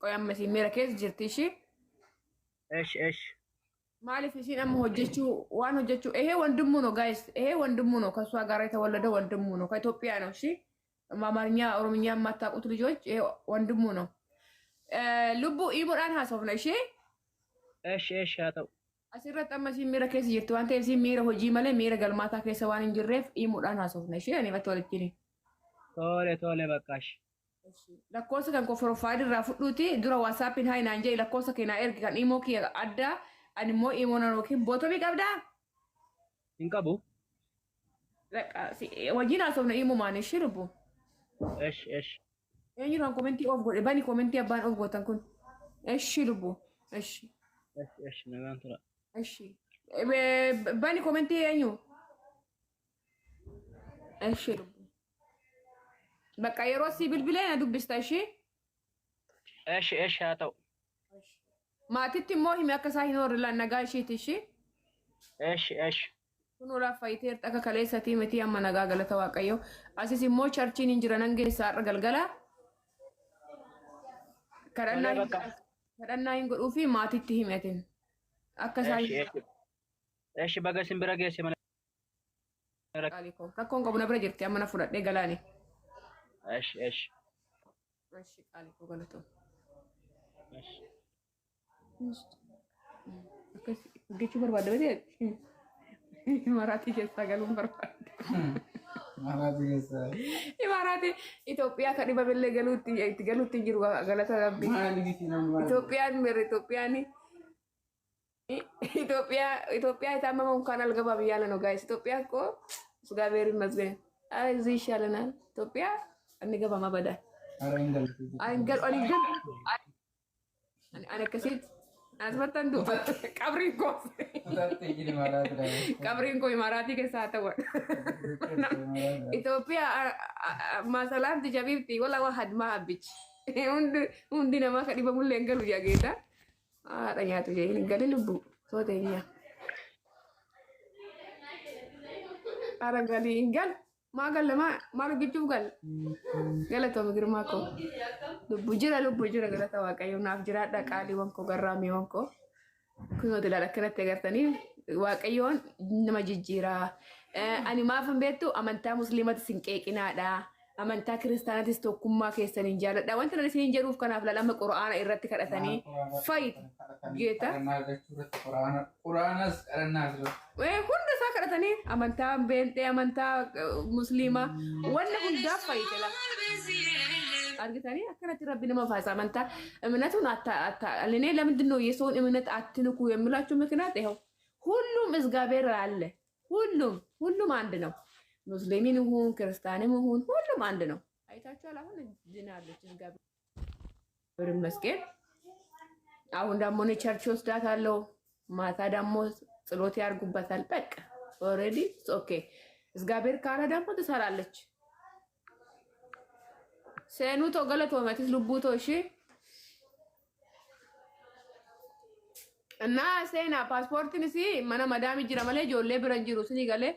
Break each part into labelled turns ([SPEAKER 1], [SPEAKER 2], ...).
[SPEAKER 1] Qoy amma si miira keessa jirti ishee.
[SPEAKER 2] ايش
[SPEAKER 1] Maaliif ishiin amma hojjechuu waan hojjechuu wandimuu no guys wandimuu no ከሷ ጋር የተወለደ ወንድሙ ነው ከኢትዮጵያ ነው እሺ አማርኛ ኦሮምኛ የማታውቁት ልጆች ወንድሙ ነው ልቡ ኢሙዳን ሀሶፍነ እሺ
[SPEAKER 2] ايش هذا
[SPEAKER 1] asirratti amma si miira keessa jirti waan ta'eef si miira hojii malee miira galmaataa keessa waan hin jirreef imuudhaan haasofna ishee ani irratti walitti himi.
[SPEAKER 2] تولي بقاش
[SPEAKER 1] Lakkoofsa kan profaayilii irraa fudhuuti dura waasaappiin haa inaan jee lakkoofsa keenyaa ergi kan imoo kiyya addaa ani immoo imoo nan yookiin bootomii qabdaa.
[SPEAKER 2] انقبوا
[SPEAKER 1] Wajjin haasofna imumaan ishee lubbu.
[SPEAKER 2] ايش
[SPEAKER 1] Eenyuudhaan koomentii of godhe bani koomentii abbaan of gootan kun. Ishee lubbu. Ishee.
[SPEAKER 2] ايش نبان ترى
[SPEAKER 1] Ishee. Bani koomentii eenyu. Ishee lubbu. Bakka yeroo si bilbilee na dubbista ishee.
[SPEAKER 2] ايش هذا
[SPEAKER 1] Maatitti immoo himi akka isaa hin horrilaan nagaa isheeti ishee.
[SPEAKER 2] ايش
[SPEAKER 1] Kun olaaf faayitee akka kaleessatii miti amma nagaa galata waaqayyoo. Asis immoo charchiin hin jiran hangeessaa har'a galgala. Kadhannaa hin godhuu fi maatitti himetin. Akka isaa
[SPEAKER 2] ايش بقى سنبرا جيسي من
[SPEAKER 1] rakkoon qabu na bira jirti amma na fudhadhee galaani.
[SPEAKER 2] ايش
[SPEAKER 1] Qaalikoo galatoo.
[SPEAKER 2] ايش
[SPEAKER 1] Akkas hojjechuu barbaadda batee Imaraatii keessaa galuun barbaadda. Imaraatii Itoophiyaa kan dhibamellee itti galuutti jiru galata rabbi. Itoophiyaa የታመመውን እንኳን አልገባም እያለ ነው ጋይስ። ኢትዮጵያ እኮ እግዚአብሔር ይመስገን። አይ እዚህ ይሻለናል። ኢትዮጵያ አንገባም አበዳል። አንገል أنا كسيت أنا سمعت عنده كابرينكو كابرينكو إماراتي كساتة ور إثيوبيا مثلاً تجابيتي ولا واحد ما أبيج هندي نما كذي بقول لينجلو يا جيتا رأيها تجي لينجلو لبو صوتينيا أرجع لينجل ما قال ما رجعوا قال توم غيرماكو lubbu jira galata waaqayyo naaf jiraadha qaalii wanko garraamii wanko kunoo dilala kanatti agartanii waaqayyoon nama jijjiiraa ani maafan beektu amantaa musliimatis hin qeeqinaadha amantaa kiristaanatis tokkummaa keessaniin jaalladha wanta nan isin jedhuuf kanaaf lalama quraana irratti kadhatanii fayyid geeta hunda isaa kadhatanii amantaa beentee amantaa musliimaa wanna hundaaf fayyidela argitanii akkanatti rabbi nama faasa amantaa እምነቱን እኔ ለምንድን ነው የሰውን እምነት አትንኩ የምላችሁ ምክንያት ይኸው ሁሉም እግዚአብሔር አለ ሁሉም አንድ ነው ሙስሊምን ይሁን ክርስቲያንም ይሁን ሁሉም አንድ ነው አይታችኋል አሁን ድናለች እግዚአብሔር ይመስገን አሁን ደግሞ እኔ ቸርች ወስዳታለሁ ማታ ደግሞ ጸሎት ያርጉበታል በቃ ኦሬዲ ኦኬ እግዚአብሔር ካለ ደግሞ ትሰራለች Seenuto galatoo matis lubbuutoo ishee. Naa seenaa paaspoortiin isii mana madaami jira malee ijoollee bira jiru sinii galee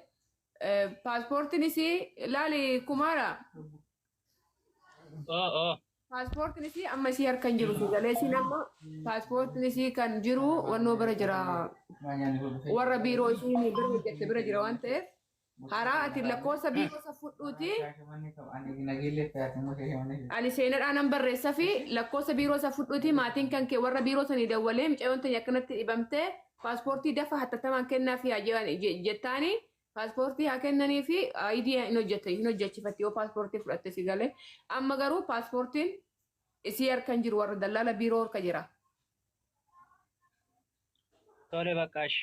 [SPEAKER 1] paaspoortiin isii laali kumaara. Paaspoortiin isii amma isii harkan jiru si galee siin amma paaspoortiin isii kan jiru wannoo bira jira warra biiroo isii bira hojjette bira jira waan ta'eef. Haraa ati lakkoofsa biiroo fudhuuti. Ani seenaadhaan barreessaa fi lakkoofsa biiroo fudhuuti maatiin kan kee warra biiroo sanii dawwalee micayoon ta'e akkanatti dhibamtee paaspoortii dafa hattatamaan kennaa fi jettaanii paaspoortii haa kennanii fi ayidii hin hojjechiifatti yoo paaspoortii fudhatte si galee amma garuu paaspoortiin isii harkan jiru warra dallaala biiroo harka jira.
[SPEAKER 2] Tole baqqaash.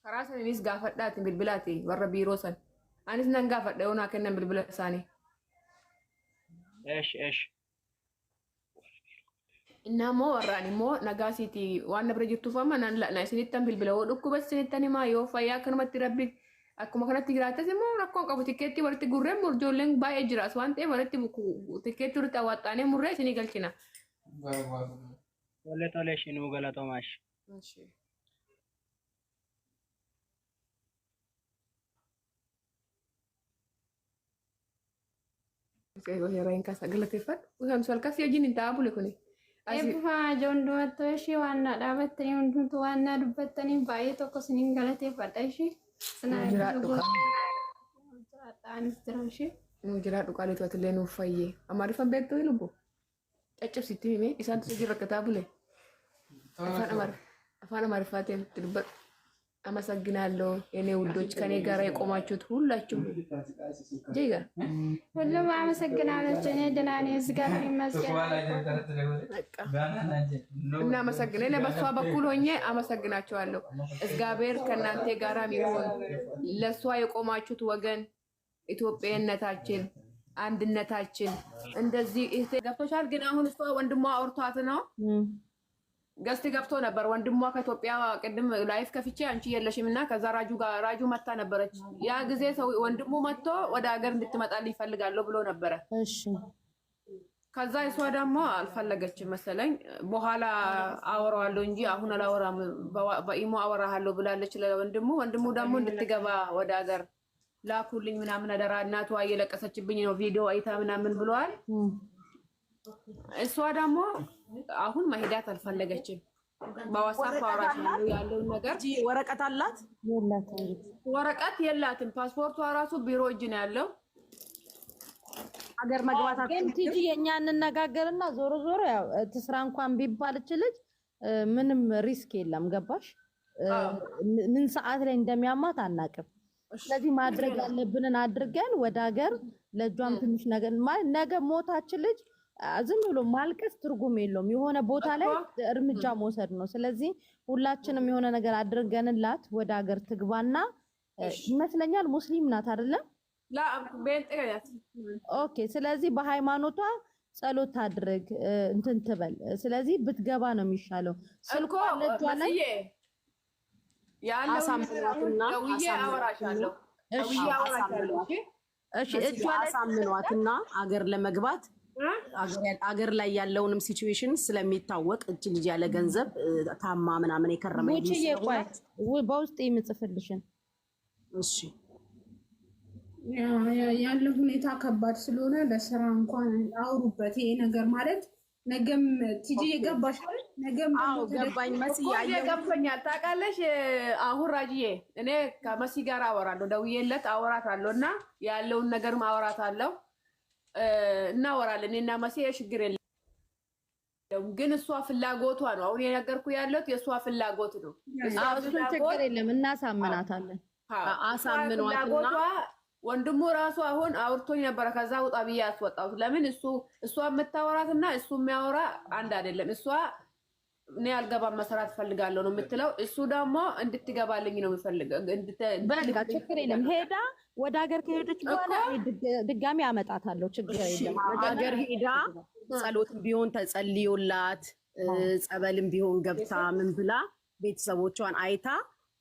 [SPEAKER 1] Karaa saniinis gaafadhaati bilbilaati warra biiroo san. Anis nan gaafadha yoo naa kennan bilbila isaanii.
[SPEAKER 2] Eesh.
[SPEAKER 1] Innaammoo warraan immoo nagaasiiti waan na bira jirtuuf amma na isinittan bilbila yoo dhukkuba isinittan himaa yoo fayyaa akkanumatti rabbi akkuma kanatti jiraatas immoo rakkoon qabu tikkeetti walitti gurreen ijoolleen baay'ee jiraas waan ta'eef walitti tikkeetti walitti awwaaxaanee murree isinii galchina.
[SPEAKER 2] Tole shinuu galatoomash.
[SPEAKER 1] Yeroo hin kaasa galateeffadhu. Kan solkas hojiin hin taa'aa bule kuni.
[SPEAKER 3] Eebbifa joonduu wattoo ishee waan dhaabattanii hundumtu waan dubbattanii baay'ee tokko siniin galateeffadha ishee.
[SPEAKER 1] Nu jiraadhu qaalitu atillee nuuf fayyee. Amaariffaan beektuu lubbu. Caccabsitti himee isaan tusa rakkataa bule. Afaan Amaariffaatiin dubbadhu. አመሰግናለሁ የኔ ውዶች ከኔ ጋር የቆማችሁት ሁላችሁ ጀይጋ
[SPEAKER 3] ሁሉም አመሰግናለሁ። እኔ ደህና ነኝ፣ እግዚአብሔር ይመስገን።
[SPEAKER 1] እናመሰግናለን። በሷ በኩል ሆኜ አመሰግናችኋለሁ። እግዚአብሔር ከእናንተ ጋር ይሁን። ለሷ የቆማችሁት ወገን ኢትዮጵያነታችን፣ አንድነታችን እንደዚህ ገብቶሻል። ግን አሁን እሷ ወንድሟ አውርቷት ነው ገስት ገብቶ ነበር ወንድሟ ከኢትዮጵያ ቅድም ላይፍ ከፍቼ አንቺ የለሽምና ከዛ ራጁ መታ ነበረች። ያ ጊዜ ሰው ወንድሙ መጥቶ ወደ ሀገር እንድትመጣልኝ ይፈልጋለሁ ብሎ ነበረ። እሺ ከዛ እሷ ደግሞ አልፈለገችም መሰለኝ። በኋላ አወራዋለሁ እንጂ አሁን አላወራም በኢሞ አወራሃለሁ ብላለች ለወንድሙ። ወንድሙ ደግሞ እንድትገባ ወደ ሀገር ላኩልኝ ምናምን አደራ እናቷ እየለቀሰችብኝ ነው ቪዲዮ አይታ ምናምን ብለዋል። እሷ ደግሞ አሁን መሄዳት አልፈለገችም። በዋትስአፕ አወራሻለሁ ያለውን ነገር
[SPEAKER 4] ወረቀት አላት የላትም?
[SPEAKER 1] ወረቀት የላትም። ፓስፖርቷ ራሱ ቢሮ እጅ ነው ያለው።
[SPEAKER 4] ሀገር መግባት
[SPEAKER 5] ግን ቲጂ የኛ እንነጋገርና ዞሮ ዞሮ ያው ትስራ እንኳን ቢባልች ልጅ ምንም ሪስክ የለም። ገባሽ? ምን ሰዓት ላይ እንደሚያማት አናቅም። ስለዚህ ማድረግ ያለብንን አድርገን ወደ ሀገር ለጇም ትንሽ ነገር ነገ ሞታችን ልጅ ዝም ብሎ ማልቀስ ትርጉም የለውም። የሆነ ቦታ ላይ እርምጃ መውሰድ ነው። ስለዚህ ሁላችንም የሆነ ነገር አድርገንላት ወደ ሀገር ትግባና ይመስለኛል ሙስሊም ናት አይደለም? ኦኬ። ስለዚህ በሃይማኖቷ ጸሎት ታድርግ እንትን ትበል። ስለዚህ ብትገባ ነው የሚሻለው። ስልኳ ለጇ ላይ
[SPEAKER 1] ያለው አወራሻለሁ።
[SPEAKER 4] እሺ እጇ ላይ አሳምኗትና ሀገር ለመግባት አገር ላይ ያለውንም ሲቹዌሽን ስለሚታወቅ እቺ ልጅ ያለ ገንዘብ ታማ ምናምን የከረመ
[SPEAKER 5] ይመስላል። በውስጥ የምጽፍልሽን
[SPEAKER 4] እሺ
[SPEAKER 3] ያለው ሁኔታ ከባድ ስለሆነ ለስራ እንኳን አውሩበት። ይሄ ነገር ማለት ነገም ቲጂ የገባሽ አይደል? ነገም
[SPEAKER 4] ገባኝ። መሲ
[SPEAKER 1] ያየገብኛል ታውቃለሽ። አሁን ራጂዬ እኔ ከመሲ ጋር አወራለሁ፣ ደውዬለት አወራታለሁ እና ያለውን ነገር ማወራታለሁ እናወራለን። እና መሲ ችግር የለም፣ ግን እሷ ፍላጎቷ ነው። አሁን የነገርኩ ያለሁት የእሷ ፍላጎት ነው።
[SPEAKER 5] እሱ ችግር የለም፣ እናሳምናታለን።
[SPEAKER 1] አሳምኗትና ወንድሙ ራሱ አሁን አውርቶኝ ነበረ። ከዛ ውጣ ብዬ አስወጣሁት። ለምን እሷ የምታወራትና እሱ የሚያወራ አንድ አይደለም። እሷ እኔ አልገባም መስራት ፈልጋለሁ ነው የምትለው። እሱ ደግሞ እንድትገባልኝ ነው የምፈልገው።
[SPEAKER 5] በቃ ችግር የለም። ሄዳ ወደ ሀገር ከሄደች በኋላ ድጋሚ አመጣታለሁ። ችግር የለም።
[SPEAKER 4] ሀገር ሄዳ ጸሎትም ቢሆን ተጸልዮላት ጸበልም ቢሆን ገብታ ምን ብላ ቤተሰቦቿን አይታ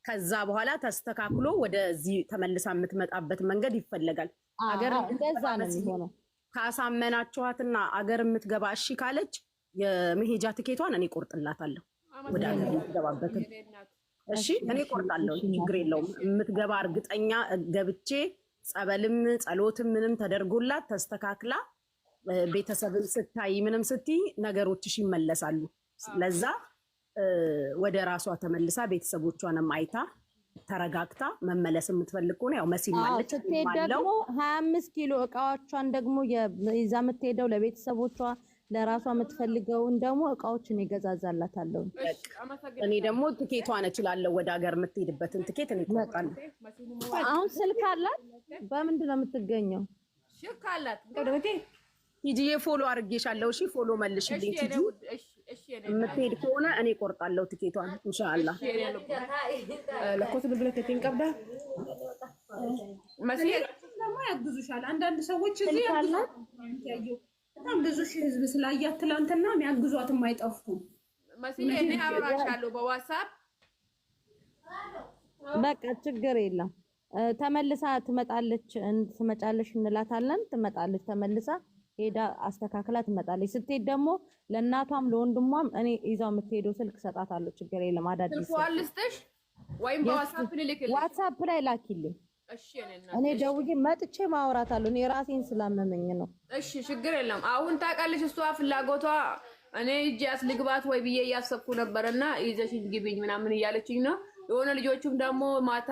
[SPEAKER 4] ከዛ በኋላ ተስተካክሎ ወደዚህ ተመልሳ የምትመጣበት መንገድ ይፈለጋል። ሀገር
[SPEAKER 5] እንደዛ ነው የሚሆነው።
[SPEAKER 4] ካሳመናችኋትና አገር የምትገባ እሺ ካለች የመሄጃ ትኬቷን እኔ ቆርጥላታለሁ። ወደ ሀገር የምትገባበትን እሺ እኔ ቆርጣለሁ፣ ችግር የለውም። የምትገባ እርግጠኛ ገብቼ ጸበልም ጸሎትም ምንም ተደርጎላት ተስተካክላ ቤተሰብን ስታይ ምንም ስትይ ነገሮችሽ ይመለሳሉ። ለዛ ወደ ራሷ ተመልሳ ቤተሰቦቿንም አይታ ተረጋግታ መመለስ የምትፈልግ ከሆነ ያው መሲ ማለት
[SPEAKER 5] ደግሞ 25 ኪሎ እቃዎቿን ደግሞ ይዛ የምትሄደው ለቤተሰቦቿ ለራሷ የምትፈልገውን ደግሞ እቃዎችን ይገዛዛላታለሁ።
[SPEAKER 4] እኔ ደግሞ ትኬቷን እችላለሁ። ወደ ሀገር የምትሄድበትን ትኬት እኔ ቆርጣለሁ።
[SPEAKER 5] አሁን ስልክ አላት። በምንድን ነው የምትገኘው?
[SPEAKER 1] ስልክ አላት።
[SPEAKER 4] ቲጂዬ ፎሎ አድርጌሻለሁ። እሺ ፎሎ መልሽልኝ ቲጂ። የምትሄድ ከሆነ እኔ ቆርጣለሁ ትኬቷን ኢንሻአላህ።
[SPEAKER 1] ለኮት ብለከት እንቀብዳ
[SPEAKER 3] መሲ ደግሞ ያግዙሻል። አንዳንድ ሰዎች እዚህ ያግዙሻል። በጣም ብዙ ሺህ ህዝብ ስላያት ትላንትና የሚያግዟት የማይጠፉ
[SPEAKER 1] መሲ እኔ አወራሻለሁ በዋትስአፕ።
[SPEAKER 5] በቃ ችግር የለም። ተመልሳ ትመጣለች። ትመጫለሽ እንላታለን። ትመጣለች ተመልሳ ሄዳ አስተካክላ ትመጣለች። ስትሄድ ደግሞ ለእናቷም ለወንድሟም እኔ ይዛው የምትሄደው ስልክ ሰጣታለሁ። ችግር የለም። አዳዲስ
[SPEAKER 1] ልስጥሽ ወይም በዋትስአፕ ልልክልሽ?
[SPEAKER 5] ዋትስአፕ ላይ ላኪልኝ። እኔ ደውዬ መጥቼ ማውራታለሁ። እኔ ራሴን ስላመመኝ ነው።
[SPEAKER 1] እሺ ችግር የለም። አሁን ታውቃለች እሷ ፍላጎቷ እኔ እጄ አስልግባት ወይ ብዬ እያሰብኩ ነበርና ይዘሽኝ ግቢኝ ምናምን እያለችኝ ነው። የሆነ ልጆቹም ደግሞ ማታ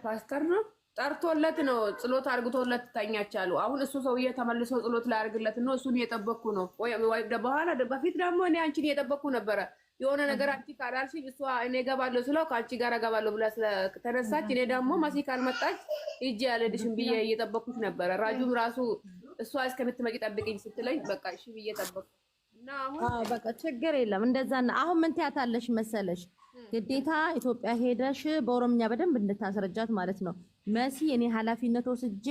[SPEAKER 1] ፓስተር ነው ጠርቶለት ነው ጸሎት አድርጎለት ተኛቻሉ። አሁን እሱ ሰውዬ ተመልሶ ጸሎት ላይ አድርግለት ነው። እሱን እየጠበቅኩ ነው። ወይ በኋላ በፊት ደግሞ እኔ አንቺን እየጠበቅኩ ነበረ። የሆነ ነገር አንቺ ካላልሽኝ እሷ እኔ እገባለሁ ስለው ከአንቺ ጋር እገባለሁ ብላ ተነሳች። እኔ ደግሞ መሲ ካልመጣች ሂጂ አልሄድሽም ብዬ እየጠበቅኩሽ ነበረ። ራጁም ራሱ እሷ እስከምትመጪ ጠብቂኝ ስትለኝ በቃ እሺ ብዬ ጠበቅኩ እና አሁን
[SPEAKER 5] በቃ ችግር የለም እንደዛ። አሁን ምን ትያታለሽ መሰለሽ? ግዴታ ኢትዮጵያ ሄደሽ በኦሮምኛ በደንብ እንድታስረጃት ማለት ነው። መሲ እኔ ኃላፊነት ወስጄ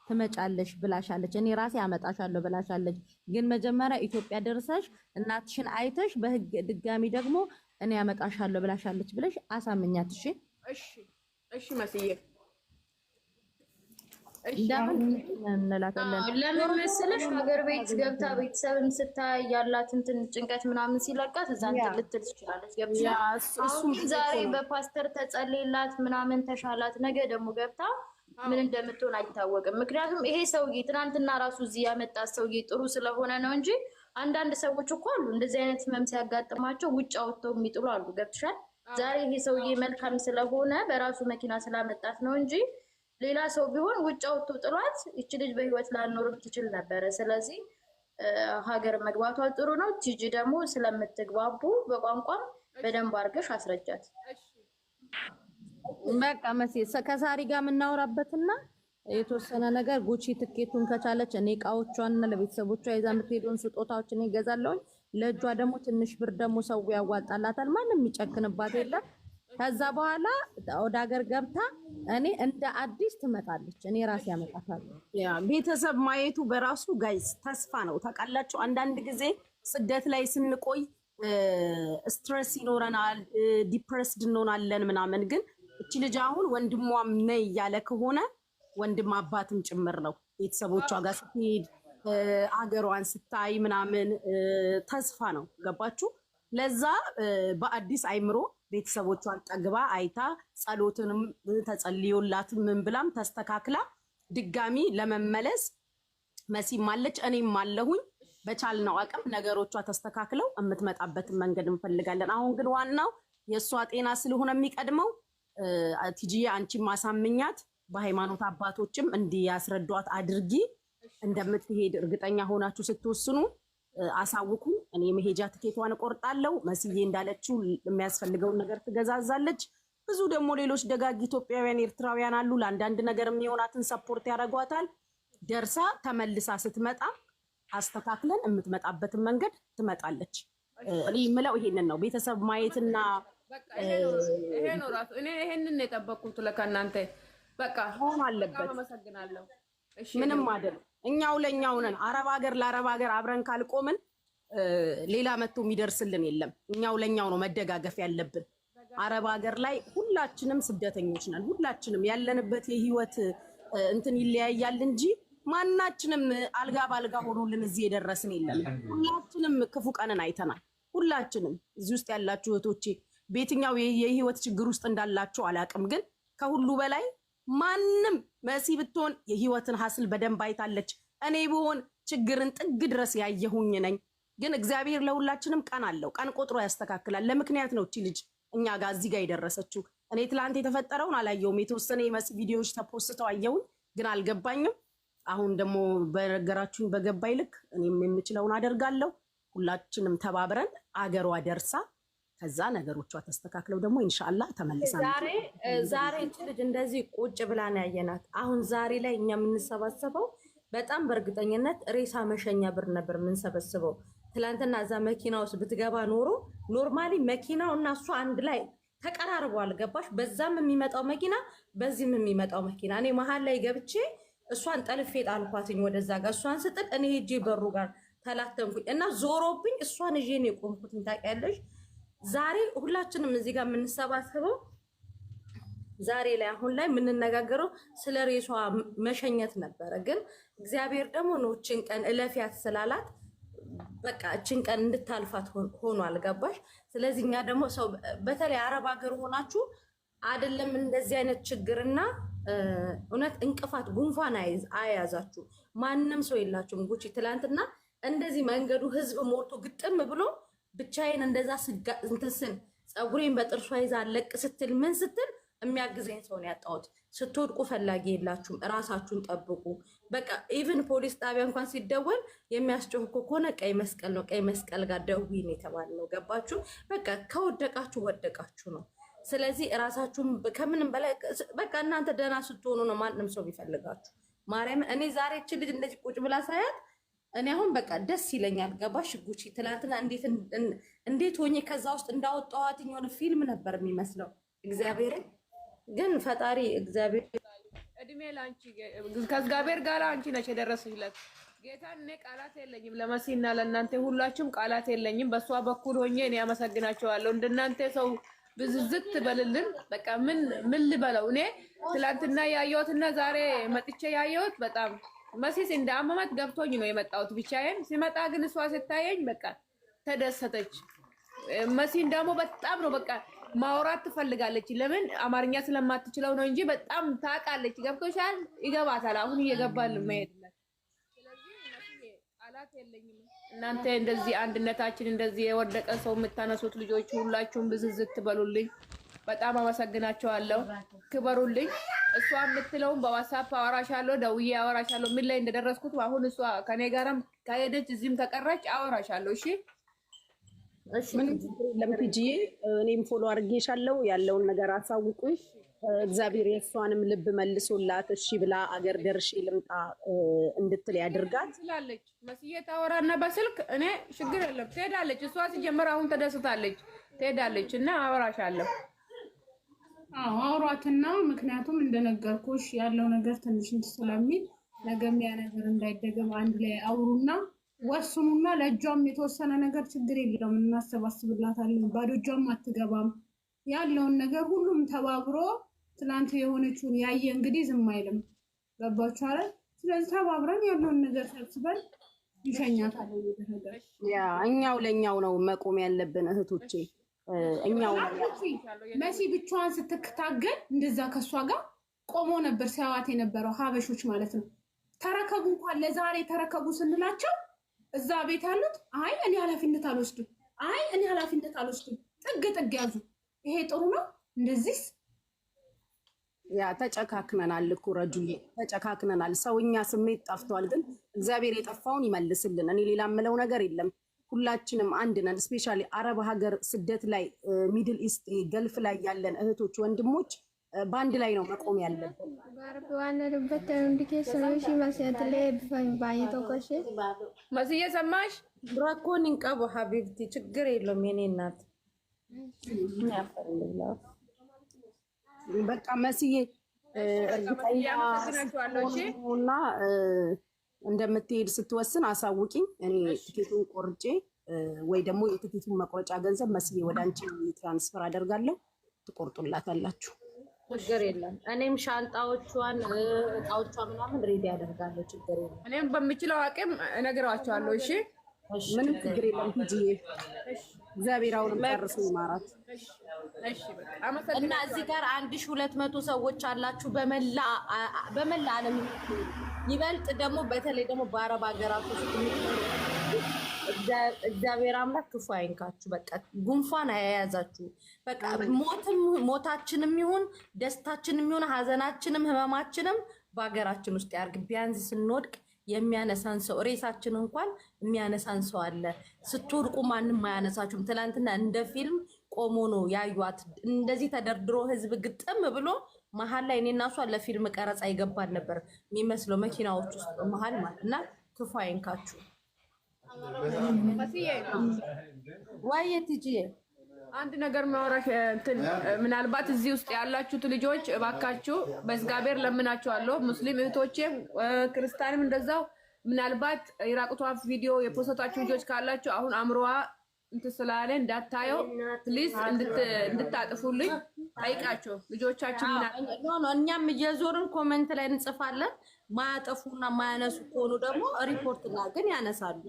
[SPEAKER 5] ትመጫለሽ ብላሻለች። እኔ ራሴ አመጣሻለሁ ብላሻለች። ግን መጀመሪያ ኢትዮጵያ ደርሰሽ እናትሽን አይተሽ በህግ ድጋሚ ደግሞ እኔ አመጣሻለሁ ብላሻለች ብለሽ አሳምኛት። እሺ
[SPEAKER 1] እሺ እሺ መስዬ
[SPEAKER 6] ለምን መሰለሽ ሀገር ቤት ገብታ ቤተሰብን ስታይ ያላትን ጭንቀት ምናምን ሲለቃት እዛ እንትን ልትል ትችላለች። አሁን ዛሬ በፓስተር ተጸልይላት ምናምን ተሻላት፣ ነገ ደግሞ ገብታ ምን እንደምትሆን አይታወቅም። ምክንያቱም ይሄ ሰውዬ ትናንትና ራሱ እዚህ ያመጣት ሰውዬ ጥሩ ስለሆነ ነው እንጂ አንዳንድ ሰዎች እኮ አሉ እንደዚህ አይነት ህመም ሲያጋጥማቸው ውጭ አውጥተው የሚጥሉ አሉ። ገብትሻል? ዛሬ ይሄ ሰውዬ መልካም ስለሆነ በራሱ መኪና ስላመጣት ነው እንጂ ሌላ ሰው ቢሆን ውጭ አውጥቶ ጥሏት እቺ ልጅ በህይወት ላኖር ትችል ነበረ። ስለዚህ ሀገር መግባቷ ጥሩ ነው። ቲጂ ደግሞ ስለምትግባቡ በቋንቋም በደንብ አድርገሽ አስረጃት።
[SPEAKER 5] በቃ መሲ ከሳሪ ጋር የምናወራበትና የተወሰነ ነገር ጉቺ ትኬቱን ከቻለች እኔ እቃዎቿንና ለቤተሰቦቿ ይዛ የምትሄደውን ስጦታዎች እኔ እገዛለሁኝ። ለእጇ ደግሞ ትንሽ ብር ደግሞ ሰው ያዋጣላታል። ማንም የሚጨክንባት የለም። ከዛ በኋላ ወደ ሀገር ገብታ እኔ እንደ አዲስ ትመጣለች። እኔ ራሴ ያመጣታለሁ።
[SPEAKER 4] ያ ቤተሰብ ማየቱ በራሱ ጋይስ ተስፋ ነው። ታውቃላችሁ አንዳንድ ጊዜ ስደት ላይ ስንቆይ ስትሬስ ይኖረናል፣ ዲፕሬስድ እንሆናለን ምናምን። ግን እቺ ልጅ አሁን ወንድሟም ነይ እያለ ከሆነ ወንድም አባትም ጭምር ነው ቤተሰቦቿ ጋር ስትሄድ አገሯን ስታይ ምናምን ተስፋ ነው። ገባችሁ? ለዛ በአዲስ አይምሮ ቤተሰቦቿን ጠግባ አይታ ጸሎትንም ተጸልዮላትም ምን ብላም ተስተካክላ ድጋሚ ለመመለስ መሲም አለች እኔም አለሁኝ። በቻልነው አቅም ነገሮቿ ተስተካክለው የምትመጣበትን መንገድ እንፈልጋለን። አሁን ግን ዋናው የእሷ ጤና ስለሆነ የሚቀድመው ቲጂዬ አንቺም ማሳምኛት በሃይማኖት አባቶችም እንዲያስረዷት አድርጊ። እንደምትሄድ እርግጠኛ ሆናችሁ ስትወስኑ አሳውቁ። እኔ መሄጃ ትኬቷን እቆርጣለሁ። መስዬ እንዳለችው የሚያስፈልገውን ነገር ትገዛዛለች። ብዙ ደግሞ ሌሎች ደጋግ ኢትዮጵያውያን ኤርትራውያን አሉ። ለአንዳንድ ነገር የሚሆናትን ሰፖርት ያደርጓታል። ደርሳ ተመልሳ ስትመጣ አስተካክለን የምትመጣበትን መንገድ ትመጣለች። እኔ የምለው ይሄንን ነው። ቤተሰብ ማየትና
[SPEAKER 1] ይሄ ነው ራሱ። እኔ ይሄንን የጠበቅኩት ለከናንተ በቃ
[SPEAKER 4] ሆን አለበት።
[SPEAKER 1] አመሰግናለሁ። እሺ
[SPEAKER 4] ምንም አይደል። እኛው ለኛው ነን። አረብ ሀገር ለአረብ ሀገር አብረን ካልቆምን ሌላ መጥቶ የሚደርስልን የለም። እኛው ለኛው ነው መደጋገፍ ያለብን። አረብ ሀገር ላይ ሁላችንም ስደተኞች ነን። ሁላችንም ያለንበት የህይወት እንትን ይለያያል እንጂ ማናችንም አልጋ ባልጋ ሆኖልን እዚህ የደረስን የለም። ሁላችንም ክፉ ቀንን አይተናል። ሁላችንም እዚህ ውስጥ ያላችሁ እህቶቼ በየትኛው የህይወት ችግር ውስጥ እንዳላችሁ አላቅም። ግን ከሁሉ በላይ ማንም መሲ ብትሆን የህይወትን ሀስል በደንብ አይታለች። እኔ ብሆን ችግርን ጥግ ድረስ ያየሁኝ ነኝ። ግን እግዚአብሔር ለሁላችንም ቀን አለው። ቀን ቆጥሮ ያስተካክላል። ለምክንያት ነው እቺ ልጅ እኛ ጋር እዚህ ጋር የደረሰችው። እኔ ትላንት የተፈጠረውን አላየሁም። የተወሰነ የመሲ ቪዲዮዎች ተፖስተው አየሁኝ፣ ግን አልገባኝም። አሁን ደግሞ በነገራችሁኝ በገባይ ልክ እኔም የምችለውን አደርጋለሁ። ሁላችንም ተባብረን አገሯ ደርሳ ከዛ ነገሮቿ ተስተካክለው ደግሞ ኢንሻአላህ ተመልሳ
[SPEAKER 5] ዛሬ እቺ ልጅ እንደዚህ ቁጭ ብላ ነው ያየናት። አሁን ዛሬ ላይ እኛ የምንሰባሰበው በጣም በእርግጠኝነት ሬሳ መሸኛ ብር ነበር የምንሰበስበው። ትላንትና እዛ መኪና ውስጥ ብትገባ ኖሮ ኖርማሊ መኪናው እና እሷ አንድ ላይ ተቀራርበዋል። ገባሽ? በዛም የሚመጣው መኪና በዚህም የሚመጣው መኪና እኔ መሀል ላይ ገብቼ እሷን ጠልፌ ጣልኳትኝ ወደዛ ጋር። እሷን ስጥል እኔ ሄጄ በሩ ጋር ተላተምኩኝ እና ዞሮብኝ እሷን ይዤ ነው የቆምኩትኝ። ታውቂያለሽ? ዛሬ ሁላችንም እዚህ ጋር የምንሰባሰበው ዛሬ ላይ አሁን ላይ የምንነጋገረው ስለ ሬሷ መሸኘት ነበረ። ግን እግዚአብሔር ደግሞ ነው እችን ቀን እለፊያት ስላላት በቃ እችን ቀን እንድታልፋት ሆኗል። ገባሽ? ስለዚህ እኛ ደግሞ ሰው በተለይ አረብ ሀገር ሆናችሁ አይደለም እንደዚህ አይነት ችግርና እውነት እንቅፋት ጉንፋን አያያዛችሁ ማንም ሰው የላችሁም። ጉቺ ትላንትና እንደዚህ መንገዱ ህዝብ ሞልቶ ግጥም ብሎ ብቻዬን እንደዛ እንትስን ፀጉሬን በጥርሷ ይዛ ለቅ ስትል ምን ስትል የሚያግዘኝ ሰው ነው ያጣሁት። ስትወድቁ ፈላጊ የላችሁም፣ እራሳችሁን ጠብቁ። በቃ ኢቭን ፖሊስ ጣቢያ እንኳን ሲደወል የሚያስጮህ ከሆነ ቀይ መስቀል ነው፣ ቀይ መስቀል ጋር ደውይን የተባልነው። ገባችሁ? በቃ ከወደቃችሁ ወደቃችሁ ነው። ስለዚህ እራሳችሁን ከምንም በላይ በቃ እናንተ ደህና ስትሆኑ ነው ማንም ሰው ቢፈልጋችሁ። ማርያም እኔ ዛሬ እቺ ልጅ እንደዚህ ቁጭ ብላ ሳያት እኔ አሁን በቃ ደስ ይለኛል። ገባሽ? ጉቺ ትላንትና እንዴት ሆኜ ከዛ ውስጥ እንዳወጣኋት የሆነ ፊልም ነበር የሚመስለው። እግዚአብሔርን ግን ፈጣሪ እግዚአብሔር
[SPEAKER 1] እድሜ ላንቺ ከእግዚአብሔር ጋር አንቺ ነሽ የደረስሽለት። ጌታን እኔ ቃላት የለኝም ለመሲና ለእናንተ ሁላችሁም ቃላት የለኝም። በእሷ በኩል ሆኜ እኔ አመሰግናቸዋለሁ። እንደናንተ ሰው ብዝዝት በልልን። በቃ ምን ልበለው እኔ ትላንትና ያየሁትና ዛሬ መጥቼ ያየሁት በጣም መሲስ እንደ አመመት ገብቶኝ ነው የመጣሁት ብቻዬን። ሲመጣ ግን እሷ ስታየኝ በቃ ተደሰተች። መሲን ደግሞ በጣም ነው በቃ ማውራት ትፈልጋለች። ለምን አማርኛ ስለማትችለው ነው እንጂ በጣም ታውቃለች። ገብቶሻል? ይገባታል። አሁን እየገባል መሄድላት። ስለዚህ መሲ ቃላት የለኝም። እናንተ እንደዚህ አንድነታችን እንደዚህ የወደቀ ሰው የምታነሱት ልጆች ሁላችሁም ብዝዝት ትበሉልኝ። በጣም አመሰግናቸዋለሁ። ክበሩልኝ። እሷ የምትለውን በዋትስአፕ አወራሻለሁ፣ ደውዬ አወራሻለሁ። ምን ላይ እንደደረስኩት አሁን እሷ ከኔ ጋርም ከሄደች እዚህም ከቀረች አወራሻለሁ። እሺ
[SPEAKER 4] ምን ለምትጂዬ እኔም ፎሎ አድርጌሻለሁ። ያለውን ነገር አሳውቁኝ። እግዚአብሔር የእሷንም ልብ መልሶላት እሺ ብላ አገር ደርሼ ልምጣ እንድትል ያድርጋት
[SPEAKER 1] ትላለች። መስዬ ታወራና በስልክ እኔ ችግር የለም ትሄዳለች። እሷ ሲጀመር አሁን ተደስታለች ትሄዳለች እና አወራሻለሁ።
[SPEAKER 3] አውሯትና ምክንያቱም እንደነገርኩሽ ያለው ነገር ትንሽ ስለሚል ነገም ያ ነገር እንዳይደገም አንድ ላይ አውሩና ወስኑና ለእጇም የተወሰነ ነገር ችግር የለውም እናሰባስብላታለን። ባዶ እጇም አትገባም። ያለውን ነገር ሁሉም ተባብሮ ትናንት የሆነችውን ያየ እንግዲህ ዝም አይልም። ገባችሁ አይደል? ስለዚህ ተባብረን ያለውን ነገር ሰብስበን እንሸኛታለን።
[SPEAKER 4] ያ እኛው ለኛው ነው መቆም ያለብን እህቶቼ። እኛው
[SPEAKER 3] መሲ ብቻዋን ስትታገል እንደዛ ከሷ ጋር ቆሞ ነበር ሲያዋት የነበረው ሀበሾች ማለት ነው። ተረከቡ እንኳን ለዛሬ ተረከቡ ስንላቸው እዛ ቤት ያሉት አይ እኔ ኃላፊነት አልወስድም፣ አይ እኔ ኃላፊነት አልወስድም፣ ጥግ ያዙ። ይሄ ጥሩ ነው? እንደዚህ
[SPEAKER 4] ያ ተጨካክነናል እኮ ረጁዬ፣ ተጨካክነናል። ሰውኛ ስሜት ጠፍቷል። ግን እግዚአብሔር የጠፋውን ይመልስልን። እኔ ሌላ የምለው ነገር የለም። ሁላችንም አንድ ነን። ስፔሻሊ አረብ ሀገር ስደት ላይ ሚድል ኢስት ገልፍ ላይ ያለን እህቶች ወንድሞች በአንድ ላይ ነው መቆም ያለብን።
[SPEAKER 1] መስዬ ሰማሽ?
[SPEAKER 5] ብራኮን እንቀቡ ሀቢብቲ ችግር የለውም የኔ እናት።
[SPEAKER 4] በቃ መስዬ እርግጠኛ እና እንደምትሄድ ስትወስን አሳውቂኝ። እኔ ትኬቱን ቆርጬ ወይ ደግሞ የትኬቱን መቁረጫ ገንዘብ መስዬ ወደ አንቺ ትራንስፈር አደርጋለሁ። ትቆርጡላታላችሁ።
[SPEAKER 5] ችግር የለም። እኔም ሻንጣዎቿን እቃዎቿ ምናምን ሬዲ አደርጋለሁ። ችግር የለም።
[SPEAKER 1] እኔም በምችለው አቅም እነግራቸዋለሁ። እሺ
[SPEAKER 4] ምንም ችግር የለም። ሂጂዬ እግዚአብሔር አሁንም ጨርሶ ይማራት።
[SPEAKER 5] እና እዚህ ጋር 1200 ሰዎች አላችሁ በመላ ዓለም ይበልጥ ደግሞ በተለይ ደግሞ በአረብ ሀገራት ውስጥ እግዚአብሔር አምላክ ክፉ አይንካችሁ። በቃ ጉንፋን አያያዛችሁ። በቃ ሞታችንም ይሁን ደስታችንም ይሁን ሀዘናችንም ህመማችንም በሀገራችን ውስጥ ያርግ። ቢያንስ ስንወድቅ የሚያነሳን ሰው ሬሳችን እንኳን የሚያነሳን ሰው አለ። ስትወድቁ ማንም አያነሳችሁም። ትናንትና እንደ ፊልም ቆሞ ነው ያዩት። እንደዚህ ተደርድሮ ህዝብ ግጥም ብሎ መሀል ላይ እኔና እሷ ለፊልም ቀረጻ ይገባል ነበር የሚመስለው መኪናዎች ውስጥ መሀል ማለት እና ክፉ አይንካችሁ። ዋየት ጂ
[SPEAKER 1] አንድ ነገር ማውራሽ እንትን ምናልባት እዚህ ውስጥ ያላችሁት ልጆች እባካችሁ በእግዚአብሔር ለምናችኋለሁ። ሙስሊም እህቶቼም ክርስቲያንም እንደዛው ምናልባት የራቁቷ ቪዲዮ የፖስታችሁ ልጆች ካላችሁ አሁን አምሮዋ እንትን ስላለ እንዳታየው ፕሊዝ እንድታጥፉልኝ ጠይቃችሁ ልጆቻችን
[SPEAKER 5] እኛም እየዞርን ኮሜንት ላይ እንጽፋለን። ማያጠፉና ማያነሱ ከሆኑ ደግሞ ሪፖርት ግን ያነሳሉ።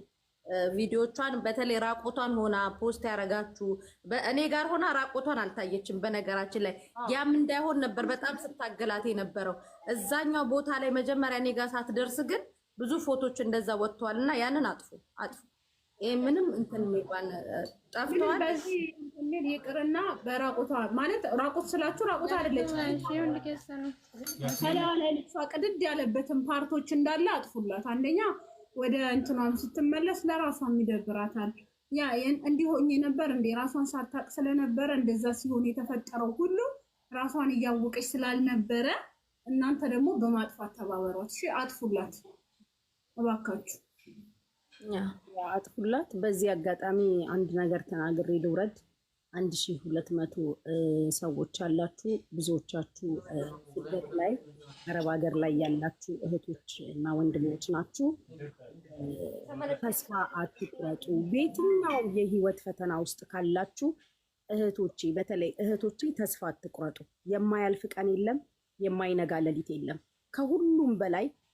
[SPEAKER 5] ቪዲዮቿን በተለይ ራቆቷን ሆና ፖስት ያደረጋችሁ እኔ ጋር ሆና ራቆቷን አልታየችም። በነገራችን ላይ ያም እንዳይሆን ነበር በጣም ስታገላት የነበረው። እዛኛው ቦታ ላይ መጀመሪያ እኔ ጋር ሳትደርስ ግን ብዙ ፎቶች እንደዛ ወጥተዋልና ያንን አጥፉ። ይሄ ምንም እንትን የሚባል ጠፍተዋል።
[SPEAKER 3] በዚህ እንትን ይቅርና በራቁቷ ማለት ራቁት ስላችሁ ራቁት አይደለች። ከላዋ ላይ ልብሷ ቅድድ ያለበትን ፓርቶች እንዳለ አጥፉላት። አንደኛ ወደ እንትኗም ስትመለስ ለራሷም ይደብራታል። ያ እንዲሆኝ ነበር እንዴ ራሷን ሳታቅ ስለነበረ እንደዛ ሲሆን የተፈጠረው ሁሉ ራሷን እያወቀች ስላልነበረ እናንተ ደግሞ በማጥፋት ተባበሯት። እሺ አጥፉላት እባካችሁ።
[SPEAKER 4] አጥፉላት። በዚህ አጋጣሚ አንድ ነገር ተናግሬ ልውረድ። 1200 ሰዎች አላችሁ። ብዙዎቻችሁ ስደት ላይ አረብ ሀገር ላይ ያላችሁ እህቶች እና ወንድሞች ናችሁ። ተስፋ አትቁረጡ። በየትኛው የህይወት ፈተና ውስጥ ካላችሁ እህቶቼ፣ በተለይ እህቶቼ ተስፋ አትቁረጡ። የማያልፍ ቀን የለም፣ የማይነጋ ሌሊት የለም። ከሁሉም በላይ